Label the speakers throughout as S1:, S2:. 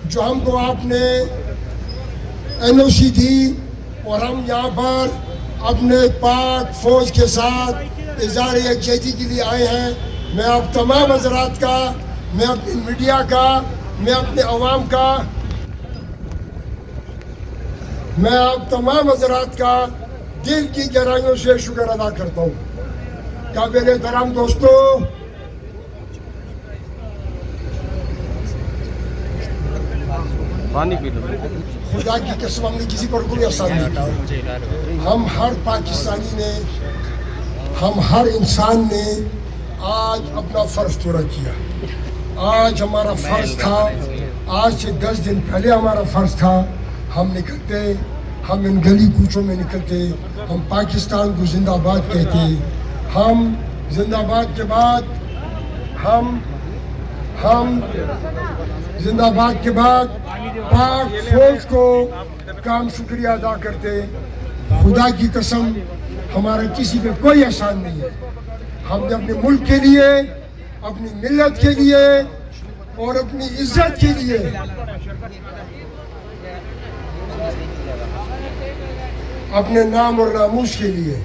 S1: جو ہم کو آپ نے NOC دی اور ہم یہاں پر اپنے پاک فوج کے ساتھ اظہار یکجہتی کے لیے آئے ہیں. میں آپ تمام حضرات کا، میں اپنی میڈیا کا، میں اپنے عوام کا، میں آپ تمام حضرات کا دل کی گہرائیوں سے شکر ادا کرتا ہوں. قابل احترام دوستو، خدا کی قسم ہم نے کسی پر کوئی احسان نہیں کیا. ہم ہر پاکستانی نے، ہم ہر انسان نے آج اپنا فرض پورا کیا. آج ہمارا فرض تھا، آج سے 10 دن پہلے ہمارا فرض تھا. ہم نکلتے، ہم ان گلی کوچوں میں نکلتے، ہم پاکستان کو زندہ باد کہتے. ہم زندہ باد کے بعد ہم زندہ باد کے بعد پاک فوج کو کام شکریہ ادا کرتے. خدا کی قسم ہمارا کسی پہ کوئی احسان نہیں ہے. ہم نے اپنے ملک کے لیے، اپنی ملت کے لیے اور اپنی عزت کے لیے اپنے نام اور ناموس کے لیے،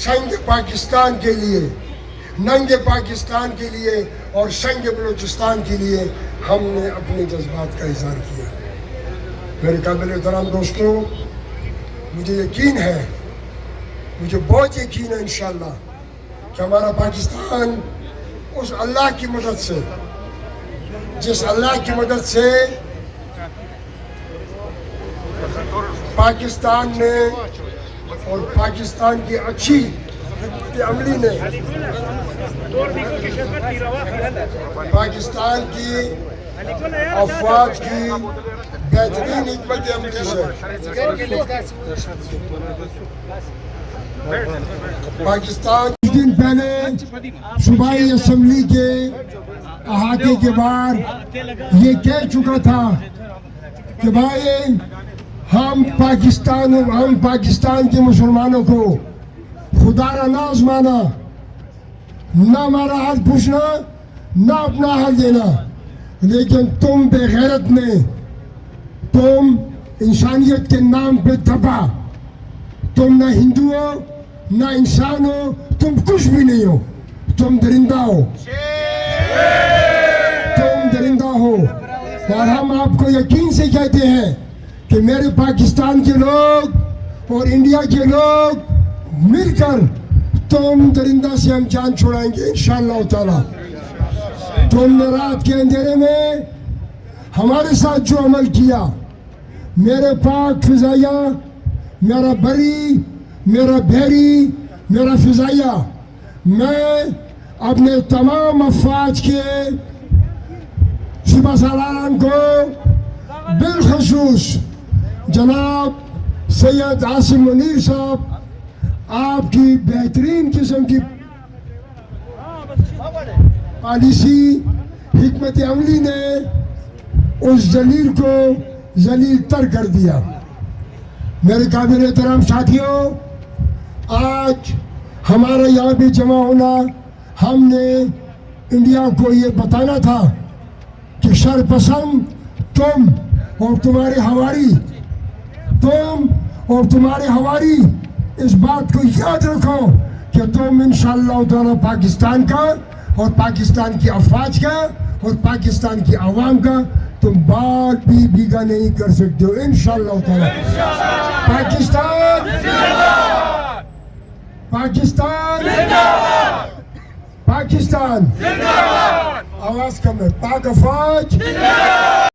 S1: سنگ پاکستان کے لیے، ننگے پاکستان کے لیے اور سنگ بلوچستان کے لیے ہم نے اپنے جذبات کا اظہار کیا. میرے قابل احترام دوستوں، مجھے یقین ہے، مجھے بہت یقین ہے انشاءاللہ کہ ہمارا پاکستان اس اللہ کی مدد سے، جس اللہ کی مدد سے پاکستان نے اور پاکستان کی اچھی حکمت عملی نے، پاکستان کی افواج کی بہترین حکمت عملی سے پاکستان کچھ دن پہلے صوبائی اسمبلی کے احاطے کے باہر یہ کہہ چکا تھا کہ بھائی ہم پاکستان کے مسلمانوں کو خدا را نہ آزمانا، نہ ہمارا حال پوچھنا، نہ اپنا حال دینا، لیکن تم بے غیرت میں، تم انسانیت کے نام پہ دبا، تم نہ ہندو ہو نہ انسان ہو، تم کچھ بھی نہیں ہو، تم درندہ ہو، تم درندہ ہو. اور ہم آپ کو یقین سے کہتے ہیں کہ میرے پاکستان کے لوگ اور انڈیا کے لوگ مل کر تم درندہ سے ہم جان چھڑائیں گے انشاءاللہ تعالی. تم نے رات کے اندھیرے میں ہمارے ساتھ جو عمل کیا، میرے پاک فضائیہ، میرا بری، میرا بحری، میرا فضائیہ، میں اپنے تمام افواج کے صوبہ سالاران کو، بالخصوص جناب سید عاصم منیر صاحب، آپ کی بہترین قسم کی پالیسی، حکمت عملی نے اس ذلیل کو ذلیل تر کر دیا. میرے قابل احترام ساتھیوں، آج ہمارا یہاں بھی جمع ہونا، ہم نے انڈیا کو یہ بتانا تھا کہ شرپسند تم اور تمہارے ہواری، تم اور تمہارے ہواری اس بات کو یاد رکھو کہ تم انشاءاللہ تعالی پاکستان کا اور پاکستان کی افواج کا اور پاکستان کی عوام کا تم بات بھی بیگا نہیں کر سکتے ہو انشاءاللہ تعالی. پاکستان پاکستان پاکستان، آواز کم ہے، پاک افواج